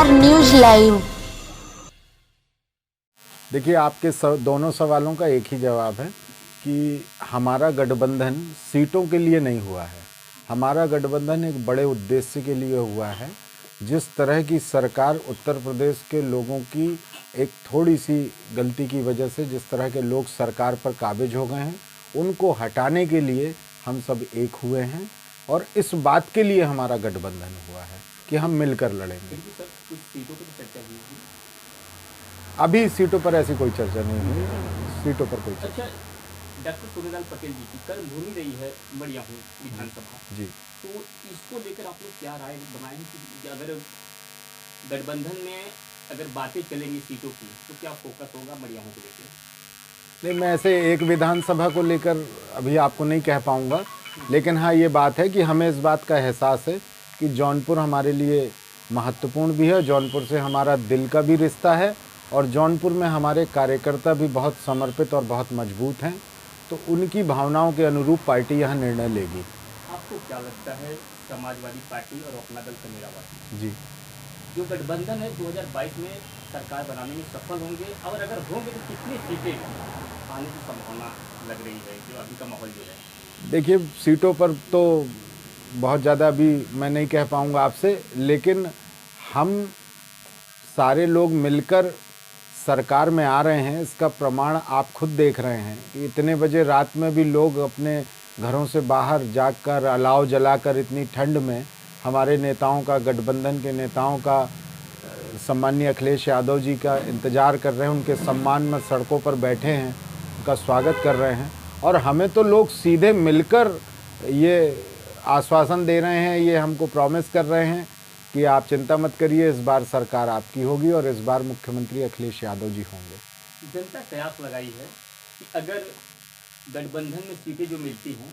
Star news live. देखिए, आपके दोनों सवालों का एक ही जवाब है कि हमारा गठबंधन सीटों के लिए नहीं हुआ है। हमारा गठबंधन एक बड़े उद्देश्य के लिए हुआ है। जिस तरह की सरकार उत्तर प्रदेश के लोगों की एक थोड़ी सी गलती की वजह से जिस तरह के लोग सरकार पर काबिज हो गए हैं, उनको हटाने के लिए हम सब एक हुए हैं और इस बात के लिए हमारा गठबंधन हुआ है कि हम मिलकर लड़ेंगे। अभी सीटों पर ऐसी कोई चर्चा नहीं हुई, सीटों पर कोई चर्चा। डॉक्टर सोनेलाल पटेल जी की कल भूमि रही है मड़ियाहू विधानसभा जी, तो इसको लेकर आप लोग क्या राय बनाए हैं कि अगर गठबंधन में अगर बातें चलेंगी सीटों की तो क्या फोकस होगा मड़ियाहू को लेकर? नहीं, मैं ऐसे एक विधानसभा को लेकर अभी आपको नहीं कह पाऊंगा, लेकिन हाँ ये बात है कि हमें इस बात का एहसास है कि जौनपुर हमारे लिए महत्वपूर्ण भी है। जौनपुर से हमारा दिल का भी रिश्ता है और जौनपुर में हमारे कार्यकर्ता भी बहुत समर्पित और बहुत मजबूत हैं, तो उनकी भावनाओं के अनुरूप पार्टी यहाँ निर्णय लेगी। आपको क्या लगता है समाजवादी पार्टी और अपना दल कमेरावादी जी जो गठबंधन है 2022 में सरकार बनाने में सफल होंगे, और अगर होंगे तो कितनी सीटें आने की संभावना लग रही है जो अभी का माहौल जो है? देखिए, सीटों पर तो बहुत ज़्यादा अभी मैं नहीं कह पाऊँगा आपसे, लेकिन हम सारे लोग मिलकर सरकार में आ रहे हैं। इसका प्रमाण आप खुद देख रहे हैं कि इतने बजे रात में भी लोग अपने घरों से बाहर जाकर अलाव जलाकर इतनी ठंड में हमारे नेताओं का, गठबंधन के नेताओं का, सम्माननीय अखिलेश यादव जी का इंतज़ार कर रहे हैं। उनके सम्मान में सड़कों पर बैठे हैं, उनका स्वागत कर रहे हैं और हमें तो लोग सीधे मिलकर ये आश्वासन दे रहे हैं, ये हमको प्रॉमिस कर रहे हैं कि आप चिंता मत करिए, इस बार सरकार आपकी होगी और इस बार मुख्यमंत्री अखिलेश यादव जी होंगे। जनता कयास लगाई है कि अगर गठबंधन में सीटें जो मिलती हैं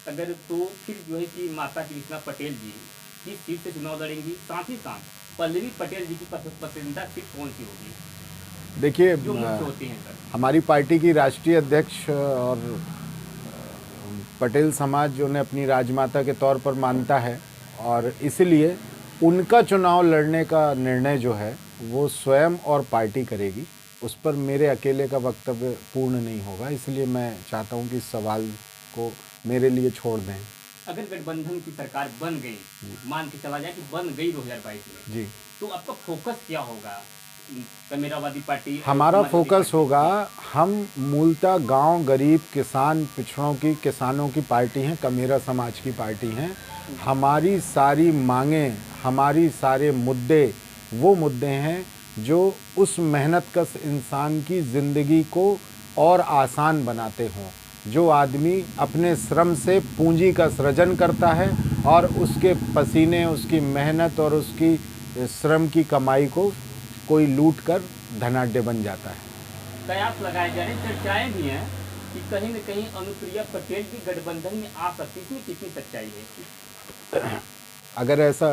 अगर तो फिर जो है कि माता कृष्णा पटेल जी की सीट से चुनाव लड़ेंगी, साथ ही साथ पल्लवी पटेल जी की पसंदीदा सीट कौन सी होगी? देखिए, जो मुख्य होती हैं हमारी पार्टी की राष्ट्रीय अध्यक्ष और पटेल समाज उन्हें अपनी राजमाता के तौर पर मानता है और इसलिए उनका चुनाव लड़ने का निर्णय जो है वो स्वयं और पार्टी करेगी। उस पर मेरे अकेले का वक्तव्य पूर्ण नहीं होगा, इसलिए मैं चाहता हूं कि इस सवाल को मेरे लिए छोड़ दें। अगर गठबंधन की सरकार बन गई, मान के चला जाए कि बन गई 2022 में जी, तो आपका फोकस क्या होगा? कमेरावादी पार्टी? हमारा फोकस होगा, हम मूलतः गांव, गरीब, किसान, पिछड़ों की, किसानों की पार्टी हैं, कमेरा समाज की पार्टी हैं। हमारी सारी मांगें, हमारी सारे मुद्दे वो मुद्दे हैं जो उस मेहनतकश इंसान की ज़िंदगी को और आसान बनाते हों। जो आदमी अपने श्रम से पूंजी का सृजन करता है और उसके पसीने, उसकी मेहनत और उसकी श्रम की कमाई को कोई लूट कर धनाढ्य बन जाता है। कयास लगाए जा रहे, चर्चाएं भी हैं कि कहीं न कहीं अनुप्रिया पटेल भी गठबंधन में आ सकती, इसमें कितनी सच्चाई है? अगर ऐसा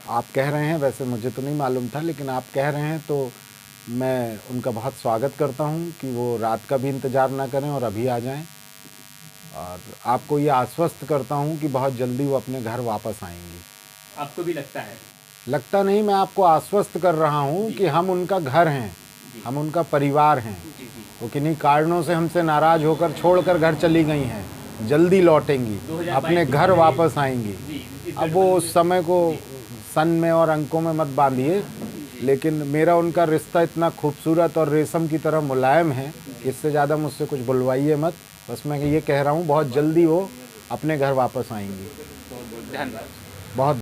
आप कह रहे हैं, वैसे मुझे तो नहीं मालूम था, लेकिन आप कह रहे हैं तो मैं उनका बहुत स्वागत करता हूं कि वो रात का भी इंतज़ार ना करें और अभी आ जाएं, और आपको ये आश्वस्त करता हूं कि बहुत जल्दी वो अपने घर वापस आएंगी। आपको भी लगता है? लगता नहीं, मैं आपको आश्वस्त कर रहा हूं कि हम उनका घर हैं, हम उनका परिवार हैं। वो किन्हीं कारणों से हमसे नाराज़ होकर छोड़कर घर चली गई हैं, जल्दी लौटेंगी, अपने घर वापस आएंगी। अब वो उस समय को सन में और अंकों में मत बांधिए, लेकिन मेरा उनका रिश्ता इतना खूबसूरत और रेशम की तरह मुलायम है, इससे ज़्यादा मुझसे कुछ बुलवाइए मत। बस मैं ये कह रहा हूँ बहुत जल्दी वो अपने घर वापस आएंगी। धन्यवाद। बहुत